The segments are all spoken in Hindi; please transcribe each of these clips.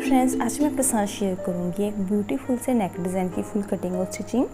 फ्रेंड्स, आज मैं आपके साथ शेयर करूंगी एक ब्यूटीफुल से नेक डिज़ाइन की फुल कटिंग और स्टिचिंग,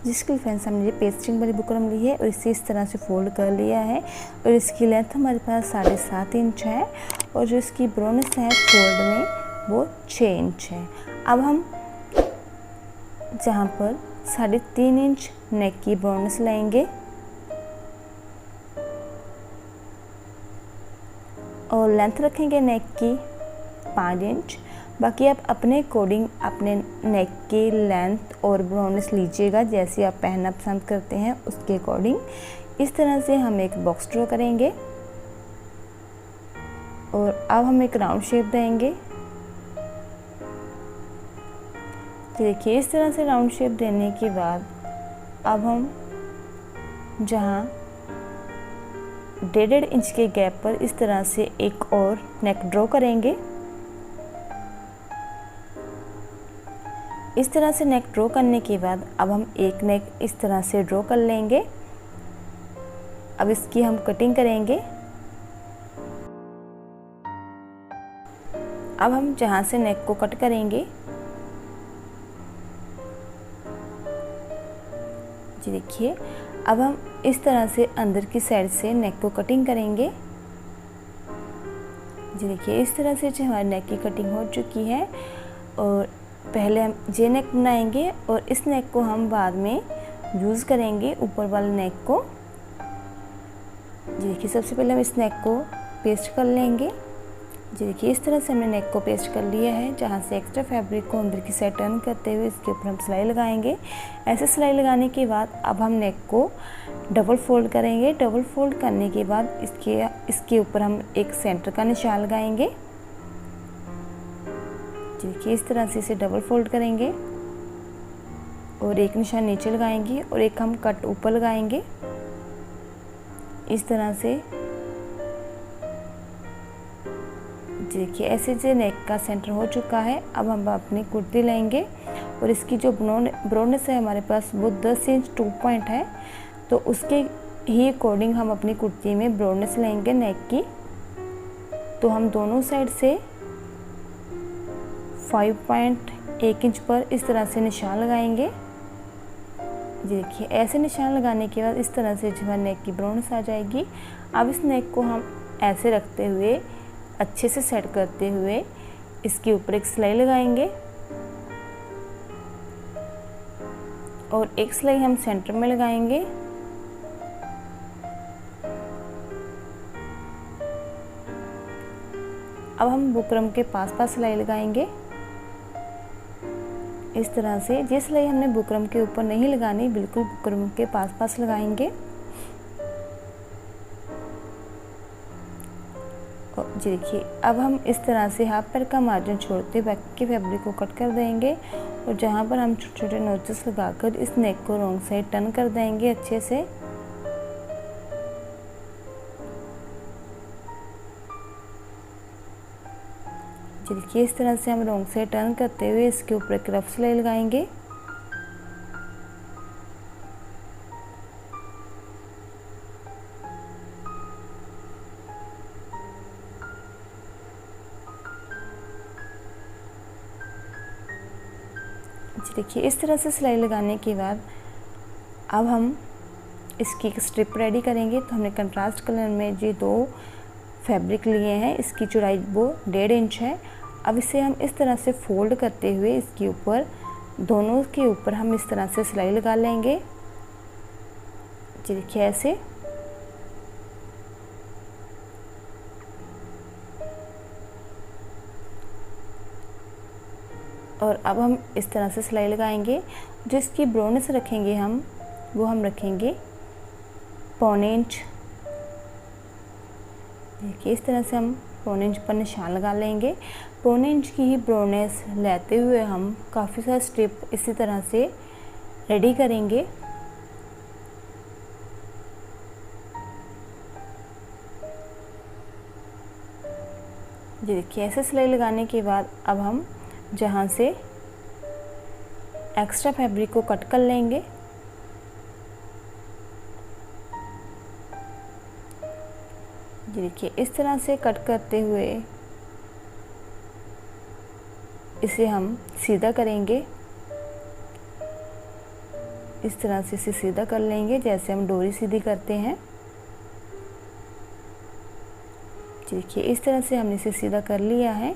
जिसके लिए फ्रेंड्स हमने ये पेस्टिंग वाली बुकरम ली है और इसे इस तरह से फोल्ड कर लिया है और इसकी लेंथ हमारे पास 7.5 इंच है और जो इसकी ब्रोनेस है फोल्ड में वो 6 इंच है। अब हम जहाँ पर 3.5 इंच नेक की ब्रोनेस लेंगे और लेंथ रखेंगे नेक की 5 इंच। बाकी आप अपने अकॉर्डिंग अपने नेक की लेंथ और ब्रोनेस लीजिएगा, जैसे आप पहनना पसंद करते हैं उसके अकॉर्डिंग। इस तरह से हम एक बॉक्स ड्रॉ करेंगे और अब हम एक राउंड शेप देंगे। देखिए, इस तरह से राउंड शेप देने के बाद अब हम जहाँ 1.5 इंच के गैप पर इस तरह से एक और नेक ड्रॉ करेंगे। इस तरह से नेक ड्रॉ करने के बाद अब हम एक नेक इस तरह से ड्रॉ कर लेंगे। अब इसकी हम कटिंग करेंगे। अब हम जहाँ से नेक को कट करेंगे, जी देखिए, अब हम इस तरह से अंदर की साइड से नेक को कटिंग करेंगे। जी देखिए, इस तरह से जो हमारी नेक की कटिंग हो चुकी है और पहले हम जे नेक बनाएंगे और इस नेक को हम बाद में यूज़ करेंगे ऊपर वाले नेक को। जी देखिए, सबसे पहले हम इस नेक को पेस्ट कर लेंगे। जी देखिए, इस तरह से हमने नेक को पेस्ट कर लिया है। जहाँ से एक्स्ट्रा फैब्रिक को अंदर की साइड टर्न करते हुए इसके ऊपर हम सिलाई लगाएंगे। ऐसे सिलाई लगाने के बाद अब हम नेक को डबल फोल्ड करेंगे। डबल फोल्ड करने के बाद इसके ऊपर हम एक सेंटर का निशान लगाएंगे। देखिए, इस तरह से इसे डबल फोल्ड करेंगे और एक निशान नीचे लगाएंगे और एक हम कट ऊपर लगाएंगे। इस तरह से देखिए, ऐसे जो नेक का सेंटर हो चुका है। अब हम अपनी कुर्ती लेंगे और इसकी जो ब्रॉडनेस है हमारे पास वो 10 इंच 2 पॉइंट है, तो उसके ही अकॉर्डिंग हम अपनी कुर्ती में ब्रॉडनेस लेंगे नेक की। तो हम दोनों साइड से 5.1 इंच पर इस तरह से निशान लगाएंगे। देखिए, ऐसे निशान लगाने के बाद इस तरह से जो नेक की ब्रॉडनेस आ जाएगी। अब इस नेक को हम ऐसे रखते हुए अच्छे से सेट करते हुए इसके ऊपर एक सिलाई लगाएंगे और एक सिलाई हम सेंटर में लगाएंगे। अब हम बुकरम के पास सिलाई लगाएंगे। इस तरह से जिस सिलाई हमने बुकरम के ऊपर नहीं लगानी, बिल्कुल बुकरम के पास लगाएंगे। और देखिए, अब हम इस तरह से हाफ पैर का मार्जिन छोड़ते बाकी के फैब्रिक को कट कर देंगे और जहाँ पर हम छोटे छोटे नोचेस लगाकर इस नेक को रॉन्ग साइड टर्न कर देंगे अच्छे से। देखिए, इस तरह से हम रॉन्ग साइड टर्न करते हुए इसके ऊपर एक रफ सिलाई लगाएंगे। देखिए, इस तरह से सिलाई लगाने के बाद अब हम इसकी एक स्ट्रिप रेडी करेंगे। तो हमने कंट्रास्ट कलर में जो 2 फैब्रिक लिए हैं, इसकी चौड़ाई वो 1.5 इंच है। अब इसे हम इस तरह से फोल्ड करते हुए इसके ऊपर दोनों के ऊपर हम इस तरह से सिलाई लगा लेंगे। देखिए, ऐसे। और अब हम इस तरह से सिलाई लगाएंगे। जिसकी ब्रॉडनेस रखेंगे हम, वो हम रखेंगे 1.25 इंच। देखिए, इस तरह से हम 1.25 इंच पर निशान लगा लेंगे। 1.25 इंच की ही ब्रॉडनेस लेते हुए हम काफ़ी सारे स्ट्रिप इसी तरह से रेडी करेंगे। देखिए, ऐसे सिलाई लगाने के बाद अब हम जहाँ से एक्स्ट्रा फैब्रिक को कट कर लेंगे। देखिए, इस तरह से कट करते हुए इसे हम सीधा करेंगे। इस तरह से इसे सीधा कर लेंगे जैसे हम डोरी सीधी करते हैं। देखिए इस तरह से हमने इसे सीधा कर लिया है।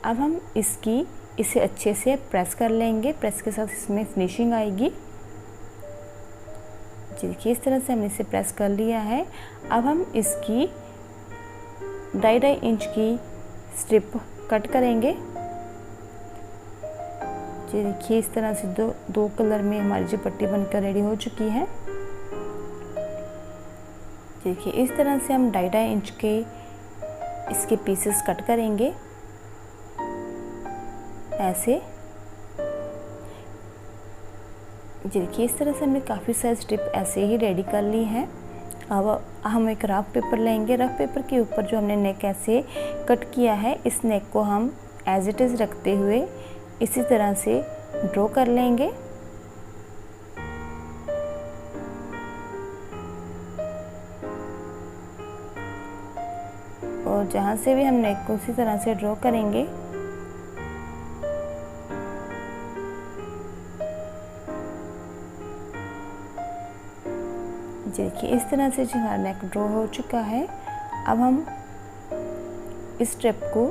अब हम इसे अच्छे से प्रेस कर लेंगे। प्रेस के साथ इसमें फिनिशिंग आएगी। देखिए इस तरह से हमने इसे प्रेस कर लिया है। अब हम इसकी 2.5 इंच की स्ट्रिप कट करेंगे। जी देखिए इस तरह से दो कलर में हमारी जो पट्टी बनकर रेडी हो चुकी है। देखिए इस तरह से हम 2.5 इंच के इसके पीसेस कट करेंगे ऐसे। देखिए इस तरह से हमने काफ़ी सारी स्ट्रिप ऐसे ही रेडी कर ली है। अब हम एक रफ पेपर लेंगे। रफ पेपर के ऊपर जो हमने नेक ऐसे कट किया है, इस नेक को हम एज इट इज़ रखते हुए इसी तरह से ड्रॉ कर लेंगे। और जहाँ से भी हम नेक को उसी तरह से ड्रॉ करेंगे। देखिए इस तरह से जो हमारा नेक ड्रॉ हो चुका है। अब हम इस स्ट्रिप को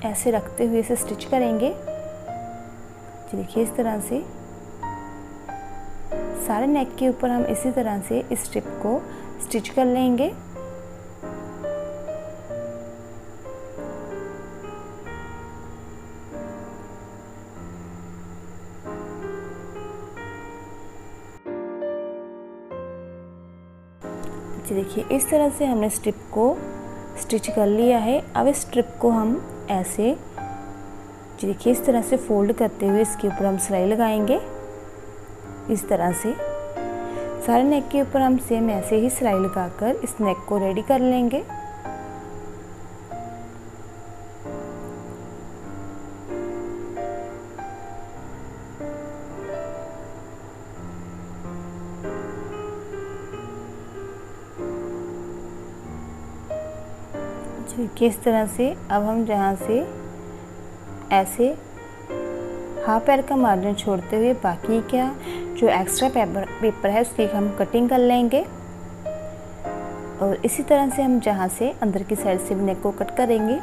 ऐसे रखते हुए इसे स्टिच करेंगे। देखिए इस तरह से सारे नेक के ऊपर हम इसी तरह से इस स्ट्रिप को स्टिच कर लेंगे। देखिए इस तरह से हमने स्ट्रिप को स्टिच कर लिया है। अब इस स्ट्रिप को हम ऐसे देखिए इस तरह से फोल्ड करते हुए इसके ऊपर हम सिलाई लगाएंगे। इस तरह से सारे नेक के ऊपर हम सेम ऐसे ही सिलाई लगाकर इस नेक को रेडी कर लेंगे। किस तरह से अब हम जहाँ से ऐसे हाफ पैर का मार्जिन छोड़ते हुए बाकी का जो एक्स्ट्रा पेपर है उसकी हम कटिंग कर लेंगे। और इसी तरह से हम जहाँ से अंदर की साइड से भी नेक को कट करेंगे।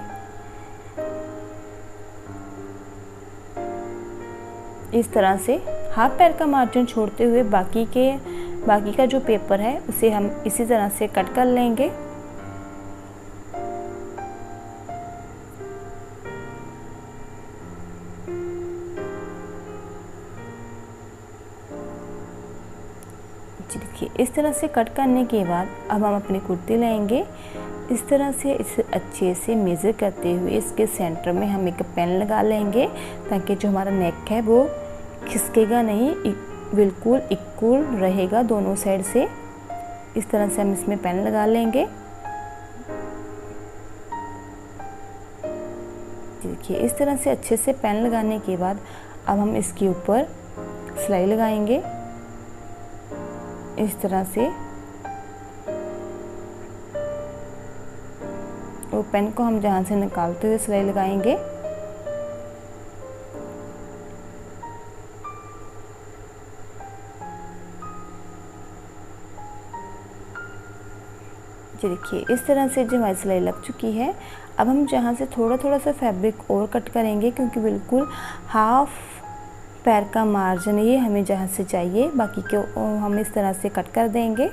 इस तरह से हाफ पैर का मार्जिन छोड़ते हुए बाकी का जो पेपर है उसे हम इसी तरह से कट कर लेंगे। देखिए इस तरह से कट करने के बाद अब हम अपनी कुर्ती लेंगे। इस तरह से इसे अच्छे से मेज़र करते हुए इसके सेंटर में हम एक पेन लगा लेंगे ताकि जो हमारा नेक है वो खिसकेगा नहीं, बिल्कुल इक्वल रहेगा दोनों साइड से। इस तरह से हम इसमें पेन लगा लेंगे। देखिए इस तरह से अच्छे से पेन लगाने के बाद अब हम इसके ऊपर सिलाई लगाएंगे। इस तरह से वो पेन को हम जहाँ से निकालते हुए सिलाई लगाएंगे। देखिए इस तरह से जो हमारी सिलाई लग चुकी है। अब हम जहाँ से थोड़ा सा फैब्रिक और कट करेंगे क्योंकि बिल्कुल हाफ पैर का मार्जिन ये हमें जहाँ से चाहिए, बाकी को हम इस तरह से कट कर देंगे।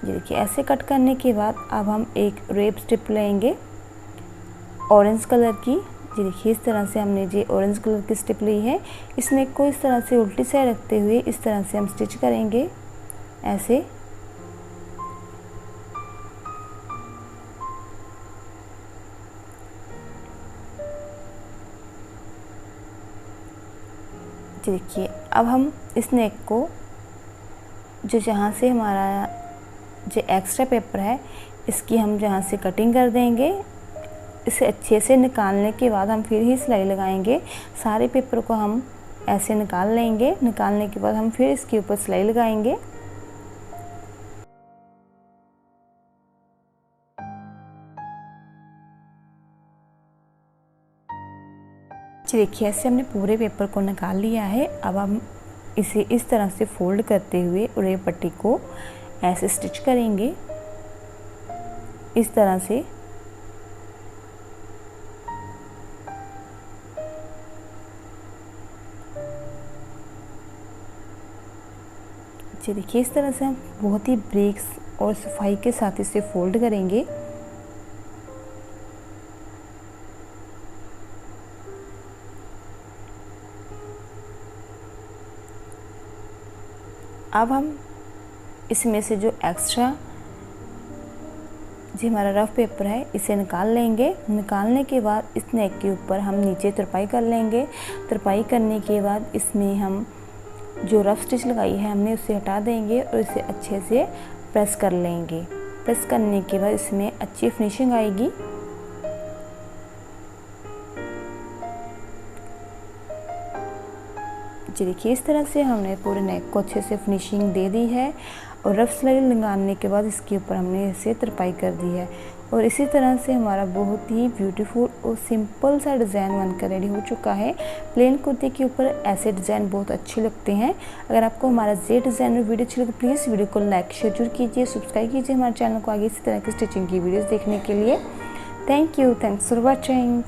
देखिए ऐसे कट करने के बाद अब हम एक रेप स्ट्रिप लेंगे ऑरेंज कलर की। देखिए इस तरह से हमने जो ऑरेंज कलर की स्ट्रिप ली है, इस नेक को इस तरह से उल्टी साइड रखते हुए इस तरह से हम स्टिच करेंगे ऐसे। देखिए अब हम इस नेक को जो जहाँ से हमारा जो एक्स्ट्रा पेपर है इसकी हम जहाँ से कटिंग कर देंगे। इसे अच्छे से निकालने के बाद हम फिर ही सिलाई लगाएंगे। सारे पेपर को हम ऐसे निकाल लेंगे। निकालने के बाद हम फिर इसके ऊपर सिलाई लगाएंगे। देखिए ऐसे हमने पूरे पेपर को निकाल लिया है। अब हम इसे इस तरह से फोल्ड करते हुए और ये पट्टी को ऐसे स्टिच करेंगे, इस तरह से। जी देखिए इस तरह से हम बहुत ही ब्रेक्स और सफाई के साथ इसे फोल्ड करेंगे। अब हम इसमें से जो एक्स्ट्रा जो हमारा रफ पेपर है इसे निकाल लेंगे। निकालने के बाद इस नेक के ऊपर हम नीचे तुरपाई कर लेंगे। तुरपाई करने के बाद इसमें हम जो रफ स्टिच लगाई है हमने उसे हटा देंगे और इसे अच्छे से प्रेस कर लेंगे। प्रेस करने के बाद इसमें अच्छी फिनिशिंग आएगी। जी देखिए इस तरह से हमने पूरे नेक को अच्छे से फिनिशिंग दे दी है और रफ सिलाई लगाने के बाद इसके ऊपर हमने इसे तुरपाई कर दी है। और इसी तरह से हमारा बहुत ही ब्यूटीफुल और सिंपल सा डिज़ाइन बनकर रेडी हो चुका है। प्लेन कुर्ती के ऊपर ऐसे डिज़ाइन बहुत अच्छे लगते हैं। अगर आपको हमारा ये डिज़ाइन और वीडियो अच्छी लगे प्लीज़ वीडियो को लाइक शेयर जरूर कीजिए, सब्सक्राइब कीजिए हमारे चैनल को आगे इसी तरह की स्टिचिंग की वीडियोज़ देखने के लिए। Thank you, thanks for watching.